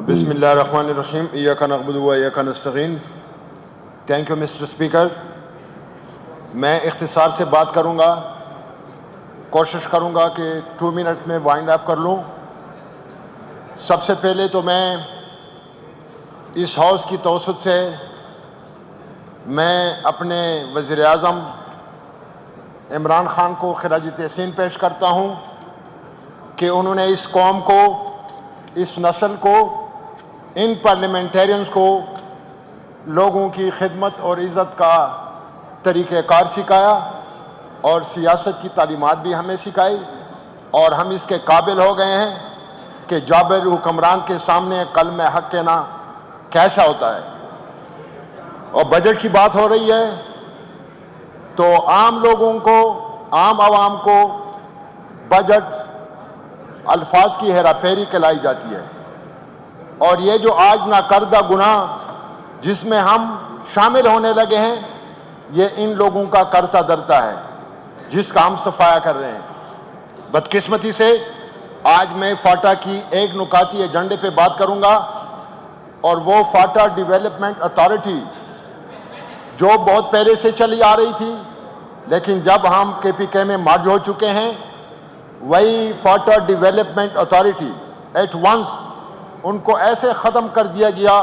بسم اللہ الرحمن الرحیم ایاک نعبد و ایاک نستعین. Thank you mister speaker. میں اختصار سے بات کروں گا, کوشش کروں گا کہ 2 منٹ میں وائنڈ اپ کر لوں. سب سے پہلے تو میں اس ہاؤس کی توسط سے میں اپنے وزیر اعظم عمران خان کو خراج تحسین پیش کرتا ہوں کہ انہوں نے اس قوم کو, اس نسل کو, ان پارلیمنٹیرینز کو لوگوں کی خدمت اور عزت کا طریقہ کار سکھایا اور سیاست کی تعلیمات بھی ہمیں سکھائی, اور ہم اس کے قابل ہو گئے ہیں کہ جابر حکمران کے سامنے کلمہ حق کہنا کیسا ہوتا ہے. اور بجٹ کی بات ہو رہی ہے تو عام لوگوں کو, عام عوام کو بجٹ الفاظ کی ہیرا پھیری کھلائی جاتی ہے, اور یہ جو آج ناکردہ گناہ جس میں ہم شامل ہونے لگے ہیں یہ ان لوگوں کا کرتا درتا ہے جس کا ہم صفایا کر رہے ہیں. بدقسمتی سے آج میں فاٹا کی ایک نکاتی ایجنڈے پہ بات کروں گا, اور وہ فاٹا ڈیولپمنٹ اتھارٹی جو بہت پہلے سے چلی آ رہی تھی, لیکن جب ہم کے پی کے میں مرج ہو چکے ہیں وہی FATA development authority at once ان کو ایسے ختم کر دیا گیا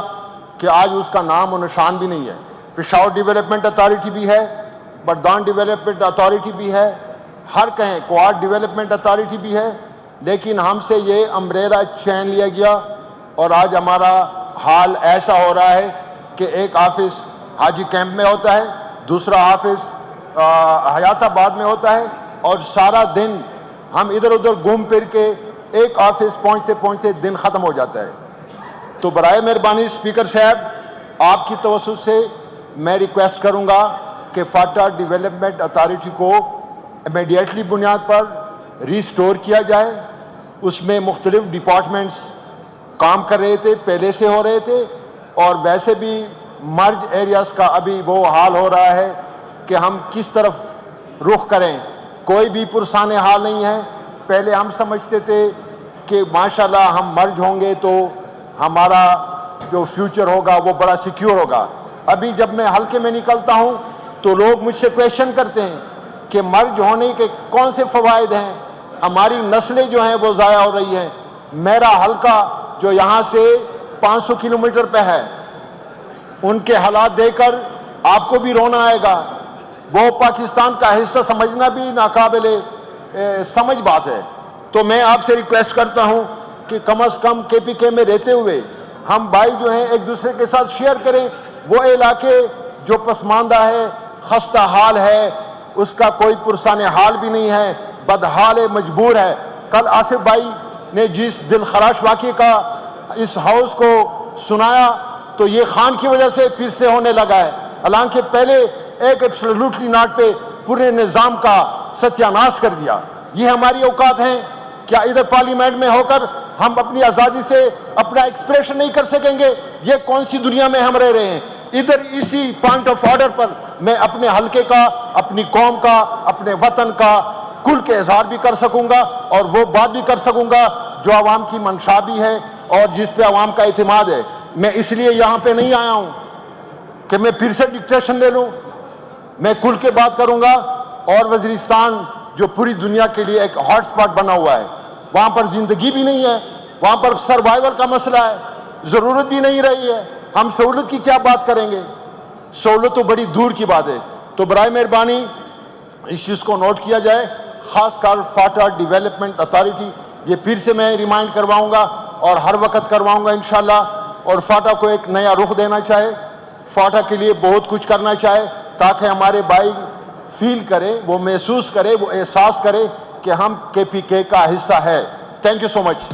کہ آج اس کا نام و نشان بھی نہیں ہے. پشاور ڈیولپمنٹ اتھارٹی بھی ہے, بردان ڈیولپمنٹ اتھارٹی بھی ہے, ہر کہیں کوارڈ ڈیولپمنٹ اتھارٹی بھی ہے, لیکن ہم سے یہ امبریلا چین لیا گیا اور آج ہمارا حال ایسا ہو رہا ہے کہ ایک آفس حاجی کیمپ میں ہوتا ہے, دوسرا آفس حیات آباد میں ہوتا ہے, اور سارا دن ہم ادھر ادھر گھوم پھر کے ایک آفس پہنچتے پہنچتے دن ختم ہو جاتا ہے. تو برائے مہربانی اسپیکر صاحب آپ کی توسط سے میں ریکویسٹ کروں گا کہ فاٹا ڈیولپمنٹ اتھارٹی کو امیڈیٹلی بنیاد پر ریسٹور کیا جائے. اس میں مختلف ڈپارٹمنٹس کام کر رہے تھے, پہلے سے ہو رہے تھے, اور ویسے بھی مرج ایریاز کا ابھی وہ حال ہو رہا ہے کہ ہم کس طرف رخ کریں. کوئی بھی پرسان حال نہیں ہے. پہلے ہم سمجھتے تھے کہ ماشاءاللہ ہم مرج ہوں گے تو ہمارا جو فیوچر ہوگا وہ بڑا سیکیور ہوگا. ابھی جب میں حلقے میں نکلتا ہوں تو لوگ مجھ سے کویشچن کرتے ہیں کہ مرج ہونے کے کون سے فوائد ہیں, ہماری نسلیں جو ہیں وہ ضائع ہو رہی ہیں. میرا حلقہ جو یہاں سے 500 کلومیٹر پہ ہے, ان کے حالات دیکھ کر آپ کو بھی رونا آئے گا. وہ پاکستان کا حصہ سمجھنا بھی ناقابل سمجھ بات ہے. تو میں آپ سے ریکویسٹ کرتا ہوں کہ کم از کم کے پی کے میں رہتے ہوئے ہم بھائی جو ہیں ایک دوسرے کے ساتھ شیئر کریں. وہ علاقے جو پسماندہ ہے, خستہ حال ہے, اس کا کوئی پرسان حال بھی نہیں ہے, بدحال ہے, مجبور ہے. کل آصف بھائی نے جس دل خراش واقعے کا اس ہاؤس کو سنایا تو یہ خان کی وجہ سے پھر سے ہونے لگا ہے, حالانکہ پہلے ایک ایبسولوٹلی ناٹ پہ پورے نظام کا ستیہ ناش کر دیا. یہ ہماری اوقات ہیں کیا ادھر پارلیمنٹ میں ہو کر ہم اپنی آزادی سے اپنا ایکسپریشن نہیں کر سکیں گے؟ یہ کون سی دنیا میں ہم رہ رہے ہیں؟ ادھر اسی پوائنٹ آف آرڈر پر میں اپنے حلقے کا, اپنی قوم کا, اپنے وطن کا کل کے اظہار بھی کر سکوں گا, اور وہ بات بھی کر سکوں گا جو عوام کی منشا بھی ہے اور جس پہ عوام کا اعتماد ہے. میں اس لیے یہاں پہ نہیں آیا ہوں کہ میں پھر سے ڈکٹیشن لے لوں. میں کھل کے بات کروں گا, اور وزیرستان جو پوری دنیا کے لیے ایک ہاٹ سپاٹ بنا ہوا ہے, وہاں پر زندگی بھی نہیں ہے, وہاں پر سروائیول کا مسئلہ ہے, ضرورت بھی نہیں رہی ہے. ہم سہولت کی کیا بات کریں گے؟ سہولت تو بڑی دور کی بات ہے. تو برائے مہربانی اس چیز کو نوٹ کیا جائے, خاص کر فاٹا ڈیولپمنٹ اتھارٹی. یہ پھر سے میں ریمائنڈ کرواؤں گا اور ہر وقت کرواؤں گا انشاءاللہ. اور فاٹا کو ایک نیا رخ دینا چاہے, فاٹا کے لیے بہت کچھ کرنا چاہے, تاکہ ہمارے بھائی فیل کرے, وہ محسوس کرے, وہ احساس کرے کہ ہم کے پی کے کا حصہ ہے. Thank you so much.